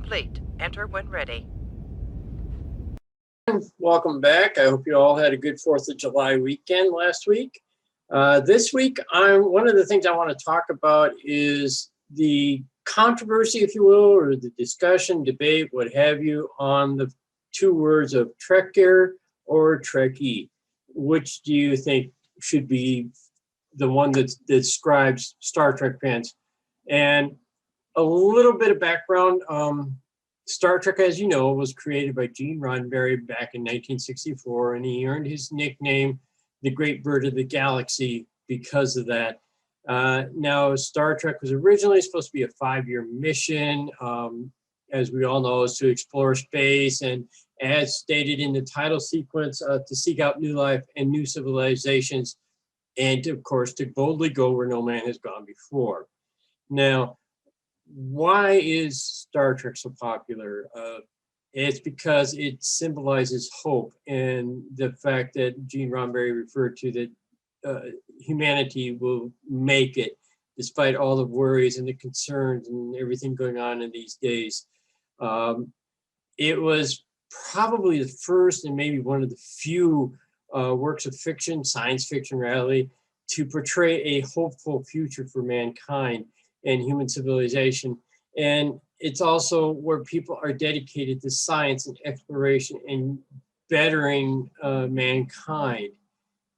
complete. Enter when ready. Welcome back. I hope you all had a good 4th of July weekend last week. This week, one of the things I want to talk about is the controversy, if you will, or the discussion, debate, what have you, on the two words of Trekker or Trekkie. Which do you think should be the one that describes Star Trek fans? And a little bit of background. Star Trek, as you know, was created by Gene Roddenberry back in 1964, and he earned his nickname, the Great Bird of the Galaxy, because of that. Now, Star Trek was originally supposed to be a 5-year mission, as we all know, is to explore space, and as stated in the title sequence, to seek out new life and new civilizations, and of course, to boldly go where no man has gone before. Now, why is Star Trek so popular? It's because it symbolizes hope, and the fact that Gene Roddenberry referred to that humanity will make it despite all the worries and the concerns and everything going on in these days. It was probably the first and maybe one of the few works of fiction, science fiction really, to portray a hopeful future for mankind and human civilization. And it's also where people are dedicated to science and exploration and bettering mankind.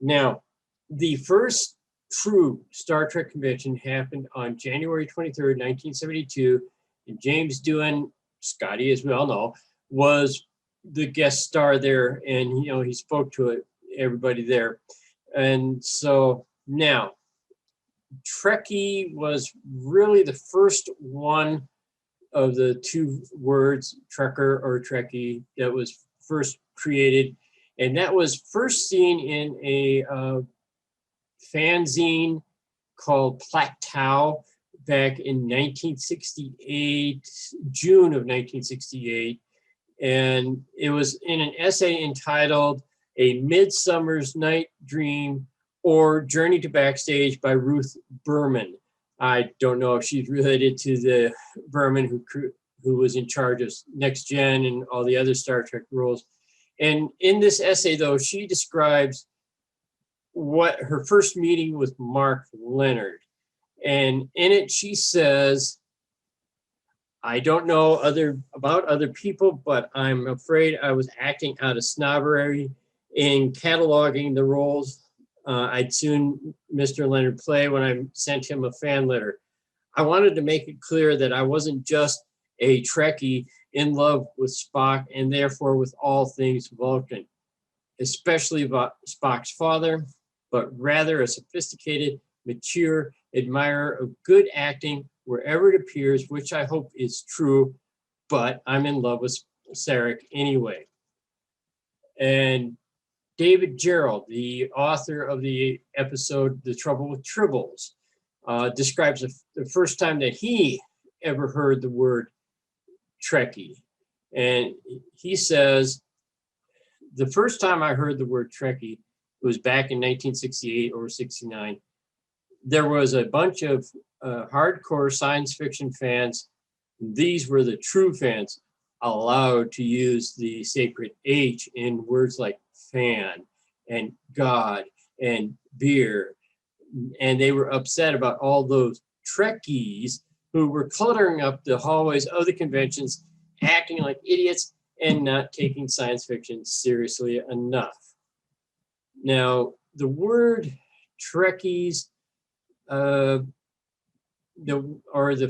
Now, the first true Star Trek convention happened on January 23rd, 1972, and James Doohan, Scotty, as we all know, was the guest star there, and he spoke to everybody there. And so now, Trekkie was really the first one of the two words, Trekker or Trekkie, that was first created. And that was first seen in a fanzine called Plateau back in 1968, June of 1968. And it was in an essay entitled A Midsummer's Night Dream or Journey to Backstage by Ruth Berman. I don't know if she's related to the Berman who was in charge of Next Gen and all the other Star Trek roles. And in this essay, though, she describes what her first meeting with Mark Leonard. And in it, she says, I don't know about other people, but I'm afraid I was acting out of snobbery in cataloging the roles I'd soon Mr. Leonard play when I sent him a fan letter. I wanted to make it clear that I wasn't just a Trekkie in love with Spock and therefore with all things Vulcan, especially about Spock's father, but rather a sophisticated, mature admirer of good acting wherever it appears, which I hope is true, but I'm in love with Sarek anyway. And David Gerrold, the author of the episode The Trouble with Tribbles, describes the first time that he ever heard the word Trekkie. And he says, the first time I heard the word Trekkie was back in 1968 or 69. There was a bunch of hardcore science fiction fans. These were the true fans allowed to use the sacred H in words like fan and God and beer. And they were upset about all those Trekkies who were cluttering up the hallways of the conventions, acting like idiots and not taking science fiction seriously enough. Now, the word Trekkies, the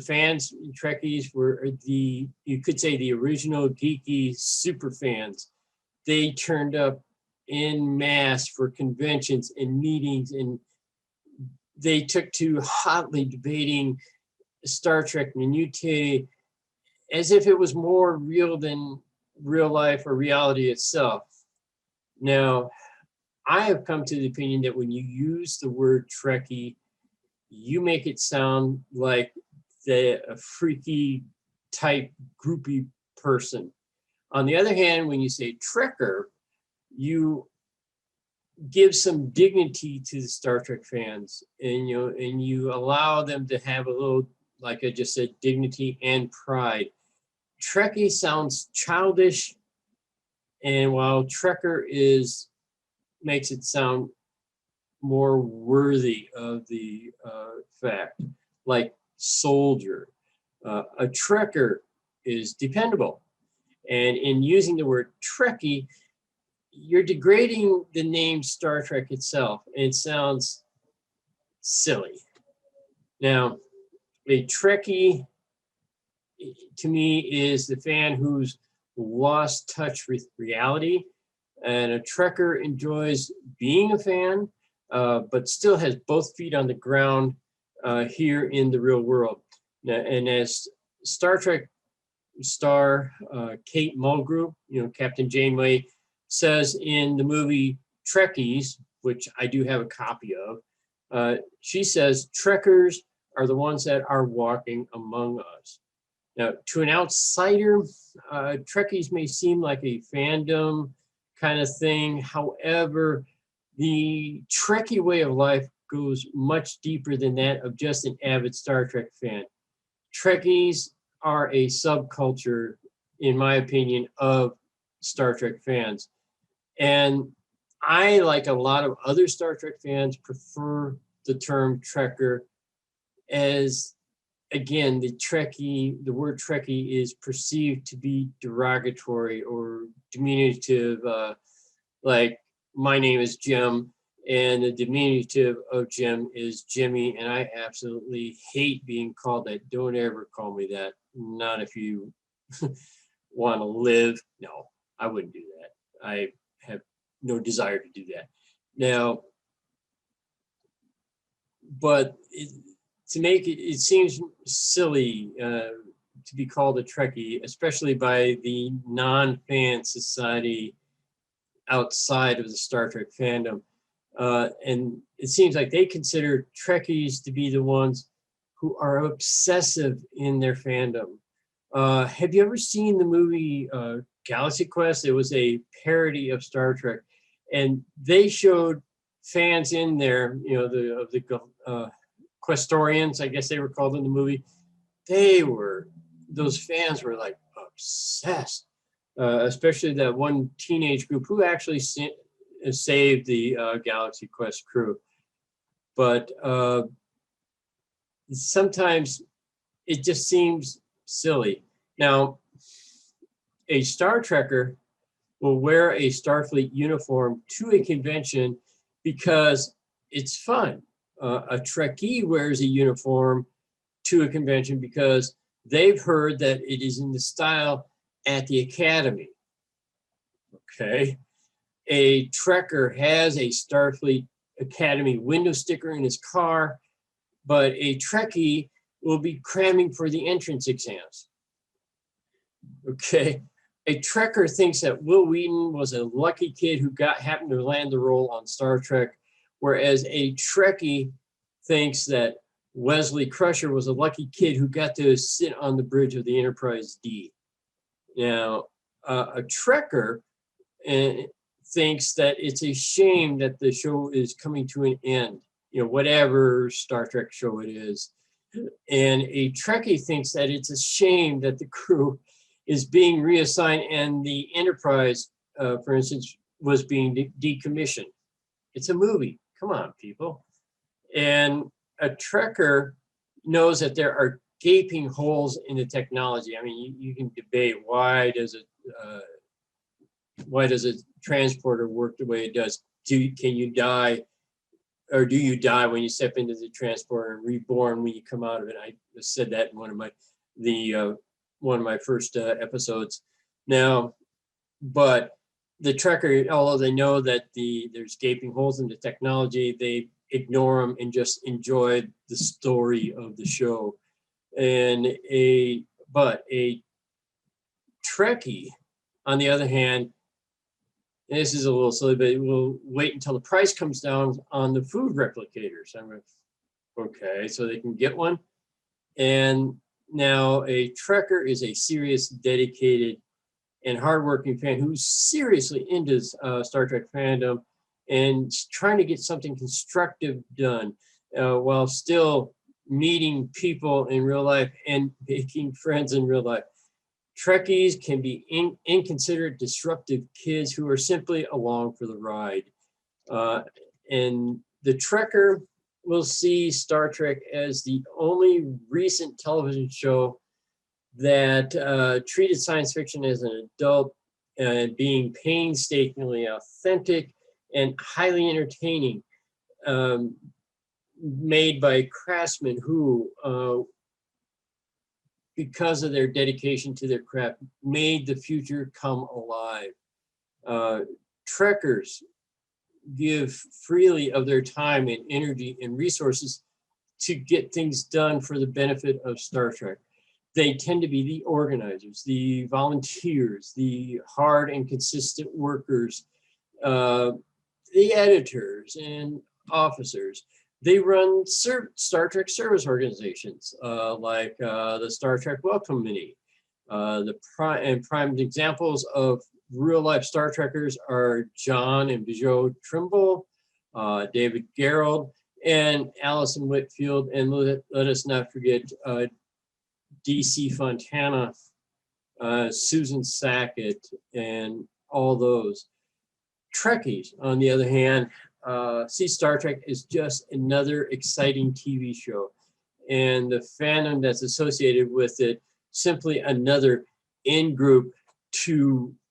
fans, Trekkies were you could say the original geeky super fans. They turned up en masse for conventions and meetings, and they took to hotly debating Star Trek minutiae as if it was more real than real life or reality itself. Now, I have come to the opinion that when you use the word Trekkie, you make it sound like a freaky type groupie person. On the other hand, when you say Trekker, you give some dignity to the Star Trek fans, and you allow them to have a little, like I just said, dignity and pride. Trekkie sounds childish, and while Trekker is makes it sound more worthy of the fact, like soldier. A Trekker is dependable, and in using the word Trekkie, you're degrading the name Star Trek itself, and it sounds silly. Now, a Trekkie to me is the fan who's lost touch with reality, and a Trekker enjoys being a fan, but still has both feet on the ground here in the real world. And as Star Trek star Kate Mulgrew, Captain Janeway, says in the movie Trekkies, which I do have a copy of, she says, Trekkers are the ones that are walking among us. Now, to an outsider, Trekkies may seem like a fandom kind of thing. However, the Trekkie way of life goes much deeper than that of just an avid Star Trek fan. Trekkies are a subculture, in my opinion, of Star Trek fans. And I, like a lot of other Star Trek fans, prefer the term Trekker, as, again, the word Trekkie is perceived to be derogatory or diminutive, like my name is Jim, and the diminutive of Jim is Jimmy, and I absolutely hate being called that. Don't ever call me that. Not if you want to live. No, I wouldn't do that. I have no desire to do that. Now, but to make it, it seems silly to be called a Trekkie, especially by the non-fan society outside of the Star Trek fandom. And it seems like they consider Trekkies to be the ones who are obsessive in their fandom. Have you ever seen the movie Galaxy Quest? It was a parody of Star Trek, and they showed fans in there, the Questorians, I guess they were called in the movie. Those fans were like obsessed, especially that one teenage group who actually saved the Galaxy Quest crew. But sometimes it just seems silly. Now, a Star Trekker will wear a Starfleet uniform to a convention because it's fun. A Trekkie wears a uniform to a convention because they've heard that it is in the style at the Academy. Okay. A Trekker has a Starfleet Academy window sticker in his car, but a Trekkie will be cramming for the entrance exams. Okay. A Trekker thinks that Will Wheaton was a lucky kid who happened to land the role on Star Trek, whereas a Trekkie thinks that Wesley Crusher was a lucky kid who got to sit on the bridge of the Enterprise D. Now, a Trekker thinks that it's a shame that the show is coming to an end, whatever Star Trek show it is. And a Trekkie thinks that it's a shame that the crew is being reassigned and the Enterprise, for instance, was being decommissioned. It's a movie. Come on, people. And a Trekker knows that there are gaping holes in the technology. I mean, you can debate why does a transporter work the way it does? Can you die, or do you die when you step into the transporter and reborn when you come out of it? I said that in one of my first episodes. Now, but the Trekker, although they know that there's gaping holes in the technology, they ignore them and just enjoy the story of the show. But a Trekkie, on the other hand, and this is a little silly, but we'll wait until the price comes down on the food replicators. I'm like, okay, so they can get one. And now a Trekker is a serious, dedicated, and hardworking fan who's seriously into Star Trek fandom and trying to get something constructive done while still meeting people in real life and making friends in real life. Trekkies can be inconsiderate, disruptive kids who are simply along for the ride. And the Trekker will see Star Trek as the only recent television show that treated science fiction as an adult and being painstakingly authentic and highly entertaining, made by craftsmen who, because of their dedication to their craft, made the future come alive. Trekkers give freely of their time and energy and resources to get things done for the benefit of Star Trek. They tend to be the organizers, the volunteers, the hard and consistent workers, the editors and officers. They run Star Trek service organizations like the Star Trek Welcome Committee. Prime examples of real life Star Trekkers are John and Bijou Trimble, David Gerrold, and Allison Whitfield, and let us not forget DC Fontana, Susan Sackett, and all those. Trekkies, on the other hand, see Star Trek is just another exciting TV show, and the fandom that's associated with it simply another in-group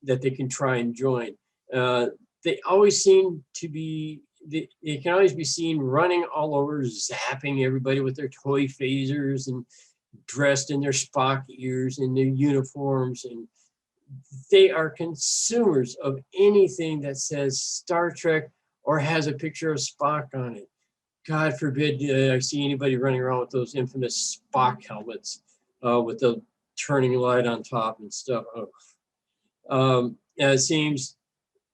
that they can try and join. They always seem to be, they can always be seen running all over, zapping everybody with their toy phasers and dressed in their Spock ears and their uniforms, and they are consumers of anything that says Star Trek or has a picture of Spock on it. God forbid I see anybody running around with those infamous Spock helmets with the turning light on top and stuff. And it seems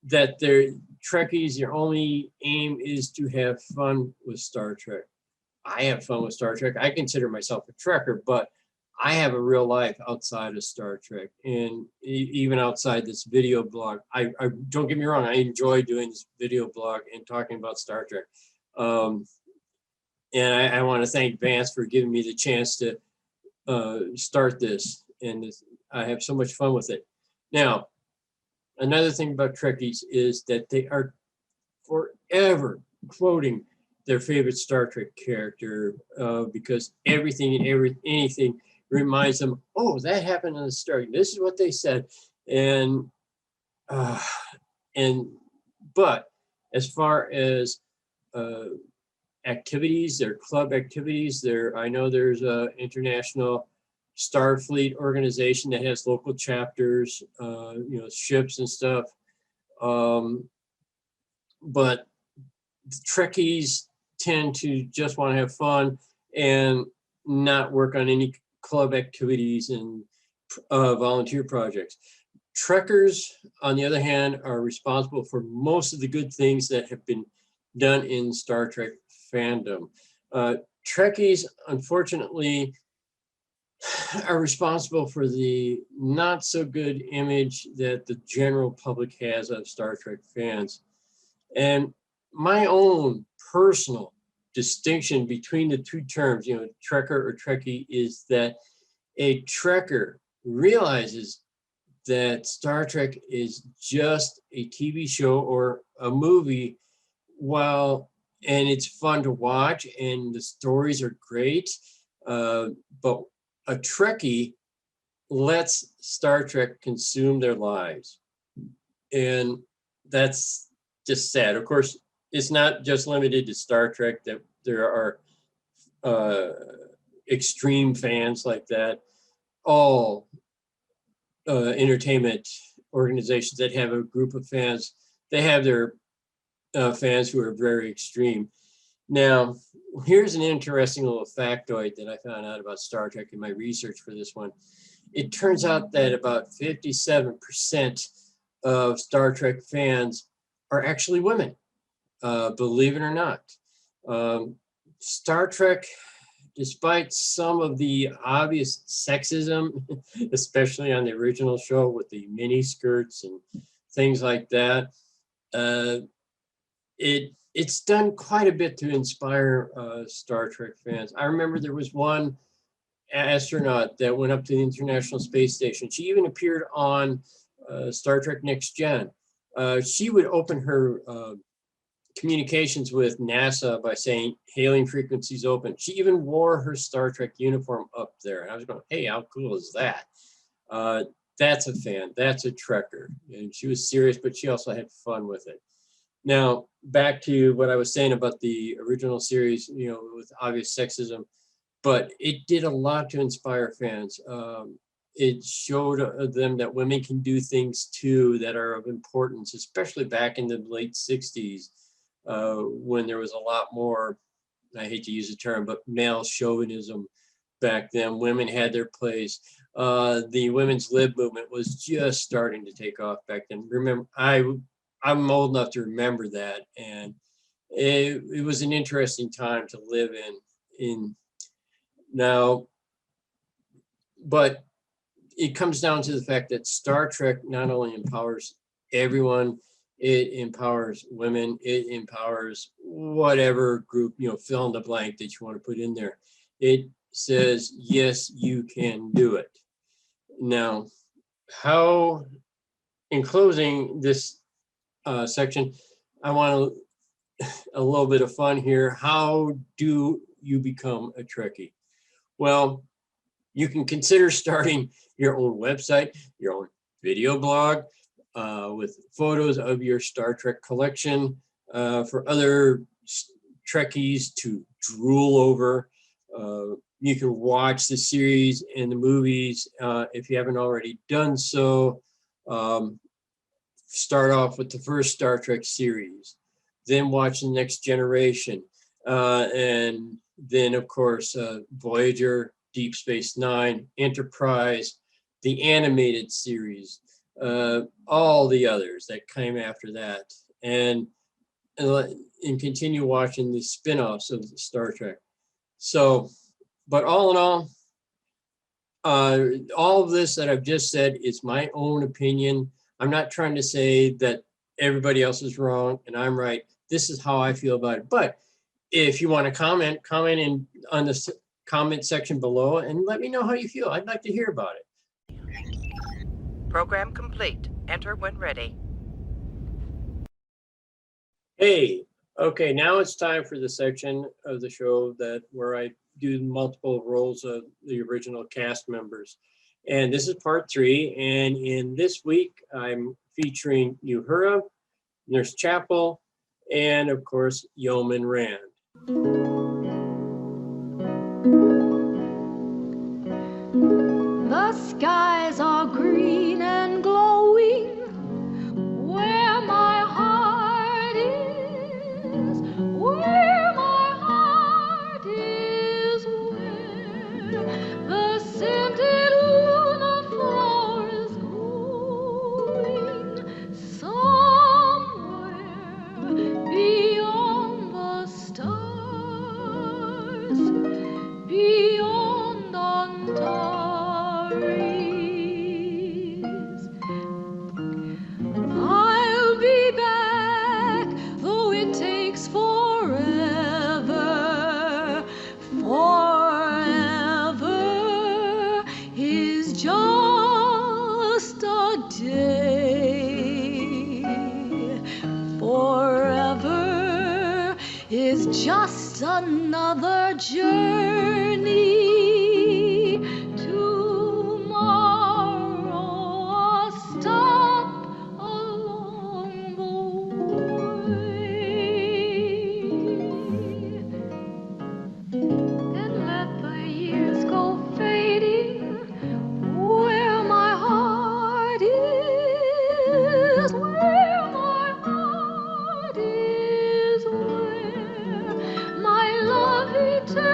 that their Trekkies, their only aim is to have fun with Star Trek. I have fun with Star Trek. I consider myself a Trekker, but I have a real life outside of Star Trek, and even outside this video blog. I don't get me wrong, I enjoy doing this video blog and talking about Star Trek. And I want to thank Vance for giving me the chance to start this, and I have so much fun with it. Now, another thing about Trekkies is that they are forever quoting their favorite Star Trek character because everything and anything reminds them, oh, that happened in the story. This is what they said. But as far as activities, their club activities, I know there's an international Starfleet organization that has local chapters, ships and stuff. But Trekkies tend to just want to have fun and not work on any club activities and volunteer projects. Trekkers, on the other hand, are responsible for most of the good things that have been done in Star Trek fandom. Trekkies, unfortunately, are responsible for the not so good image that the general public has of Star Trek fans. And my own personal distinction between the two terms, Trekker or Trekkie, is that a Trekker realizes that Star Trek is just a TV show or a movie, and it's fun to watch and the stories are great, but a Trekkie lets Star Trek consume their lives. And that's just sad. Of course, it's not just limited to Star Trek, that there are extreme fans like that. All entertainment organizations that have a group of fans, they have their fans who are very extreme. Now, here's an interesting little factoid that I found out about Star Trek in my research for this one. It turns out that about 57% of Star Trek fans are actually women, believe it or not. Star Trek, despite some of the obvious sexism, especially on the original show with the mini skirts and things like that, it's done quite a bit to inspire Star Trek fans. I remember there was one astronaut that went up to the International Space Station. She even appeared on Star Trek Next Gen. She would open her communications with NASA by saying hailing frequencies open. She even wore her Star Trek uniform up there. And I was going, hey, how cool is that? That's a fan. That's a Trekker. And she was serious, but she also had fun with it. Now, back to what I was saying about the original series, with obvious sexism, but it did a lot to inspire fans. It showed them that women can do things too that are of importance, especially back in the late 60s, when there was a lot more, I hate to use the term, but male chauvinism back then. Women had their place. The women's lib movement was just starting to take off back then. Remember, I'm old enough to remember that, and it was an interesting time to live in now. But it comes down to the fact that Star Trek not only empowers everyone, it empowers women, it empowers whatever group, fill in the blank that you want to put in there. It says, yes, you can do it. Now, in closing this section, I want a little bit of fun here. How do you become a Trekkie? Well, you can consider starting your own website, your own video blog, with photos of your Star Trek collection for other Trekkies to drool over. You can watch the series and the movies if you haven't already done so. Start off with the first Star Trek series, then watch the Next Generation, and then, of course, Voyager, Deep Space Nine, Enterprise, the animated series, all the others that came after that, and continue watching the spin-offs of Star Trek. So, but all in all of this that I've just said is my own opinion. I'm not trying to say that everybody else is wrong and I'm right. This is how I feel about it. But if you want to comment on the comment section below and let me know how you feel. I'd like to hear about it. Program complete. Enter when ready. Hey, okay, now it's time for the section of the show where I do multiple roles of the original cast members. And this is part 3. And in this week, I'm featuring Uhura, Nurse Chapel, and of course, Yeoman Rand. The skies are green and glowing where my heart is, where my heart is, where the scented Luna flower is going somewhere beyond the stars, beyond Antares. I'll be back, though it takes forever. Forever is just a day. Forever is just another journey. Tomorrow, a stop along the way. Then let the years go fading where my heart is, where my heart is, where my love eternally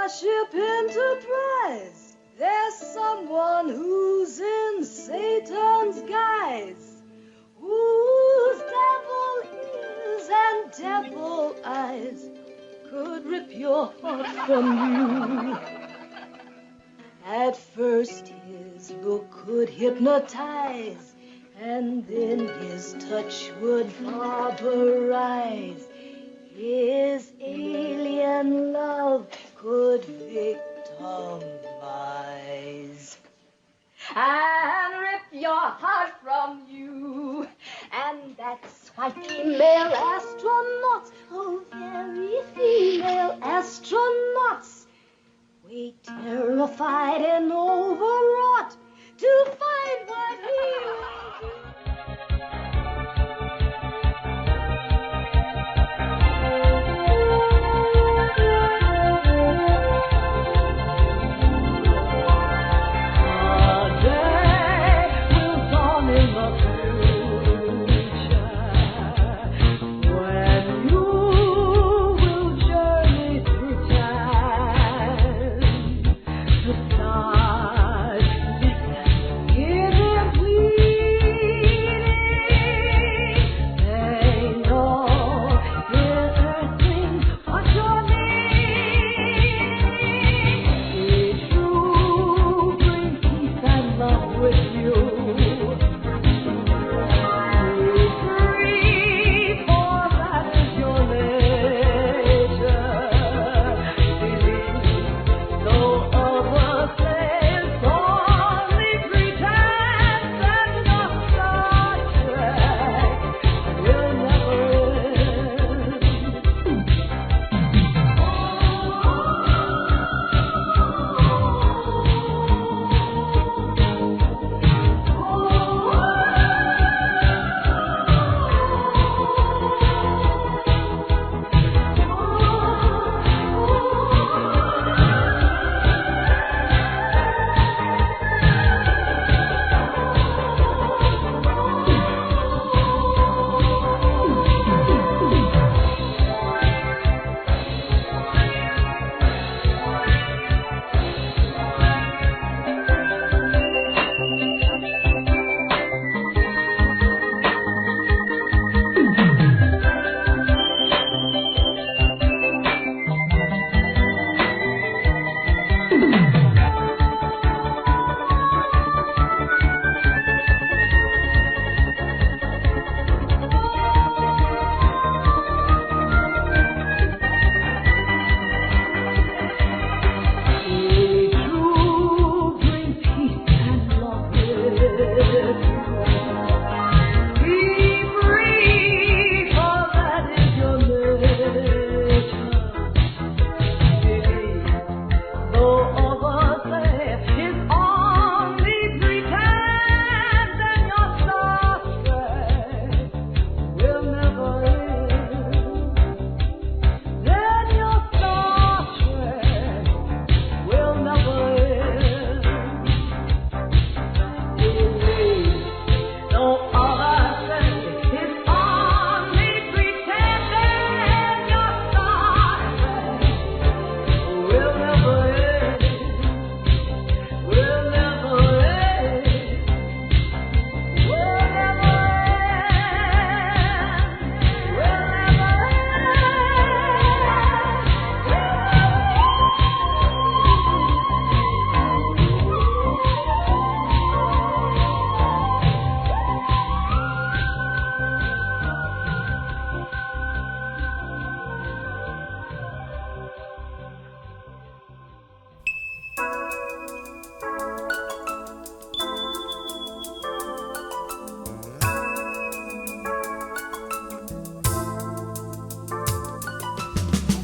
Starship Enterprise, there's someone who's in Satan's guise, whose devil ears and devil eyes could rip your heart from you. At first his look could hypnotize, and then his touch would barbarize. His alien love could victimize and rip your heart from you. And that's why female astronauts, oh very female astronauts, wait terrified and overwrought to find what he will do.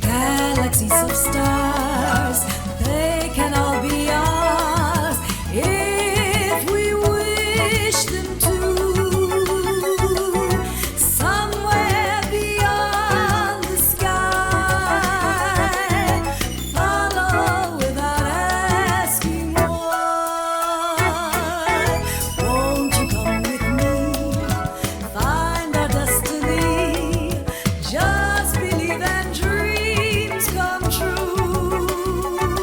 Galaxies of stars, they can all be ours if we wish them to. Somewhere beyond the sky, follow without asking why. Won't you come with me, find our destiny, just believe and dreams come true.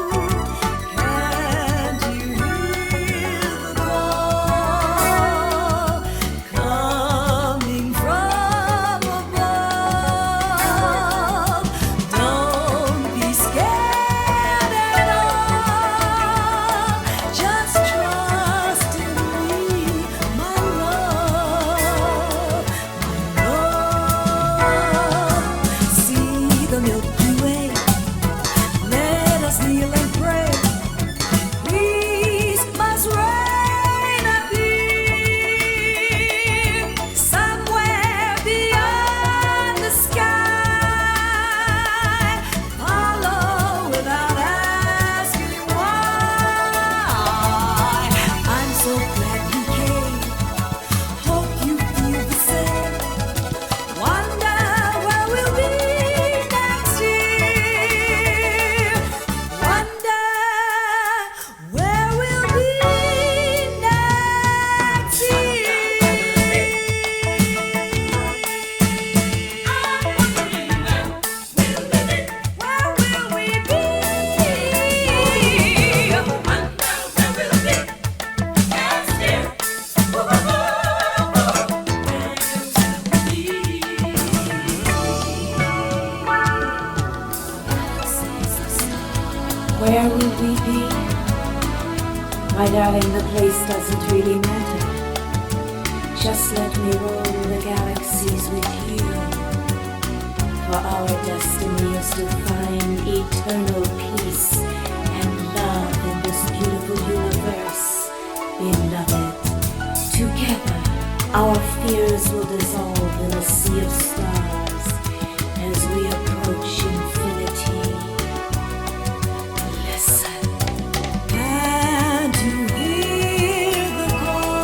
the Milky Way. Let us kneel and pray. Peace must reign up here, somewhere beyond the sky. Follow without asking why. I'm so glad you came. Hope you feel the same. Wonder where we'll be next year. Wonder where we'll be next year. Where will we be? Wonder where we'll be next year. Where will we be? My darling, the place doesn't really matter. Just let me roll the galaxies with you. For our destiny is to find eternal peace and love in this beautiful universe. Beloved, together our fears will dissolve in a sea of stars as we approach infinity. Listen. And you hear the call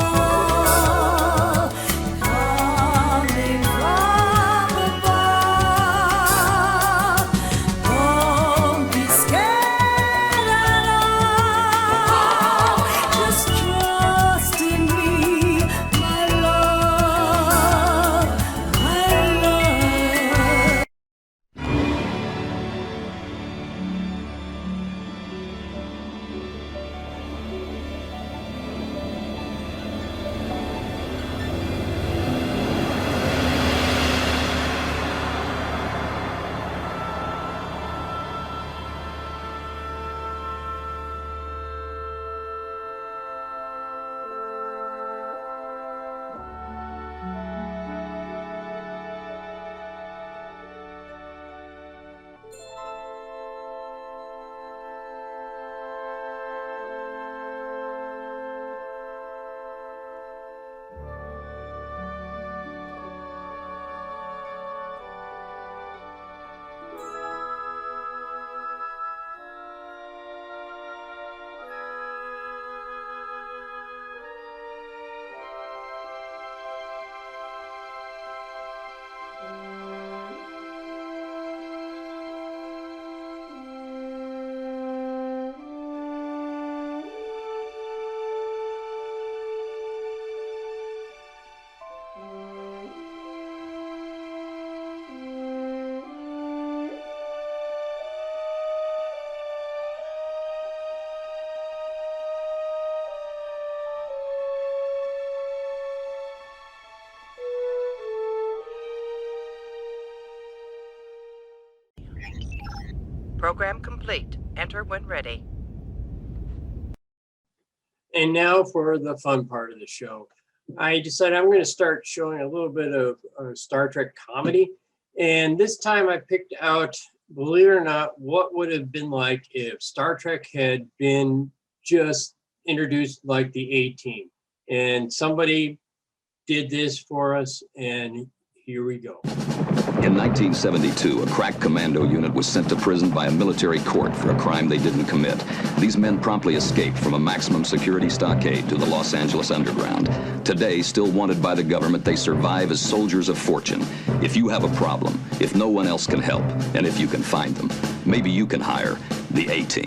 coming from above. Don't be scared at all. Just trust in me, my love, my love. Program complete. Enter when ready. And now for the fun part of the show. I decided I'm going to start showing a little bit of Star Trek comedy. And this time I picked out, believe it or not, what would have been like if Star Trek had been just introduced like the A-Team. And somebody did this for us, and here we go. In 1972, a crack commando unit was sent to prison by a military court for a crime they didn't commit. These men promptly escaped from a maximum security stockade to the Los Angeles underground. Today, still wanted by the government, they survive as soldiers of fortune. If you have a problem, if no one else can help, and if you can find them, maybe you can hire the A-Team.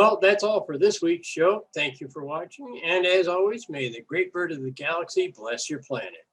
Well, that's all for this week's show. Thank you for watching. And as always, may the great bird of the galaxy bless your planet.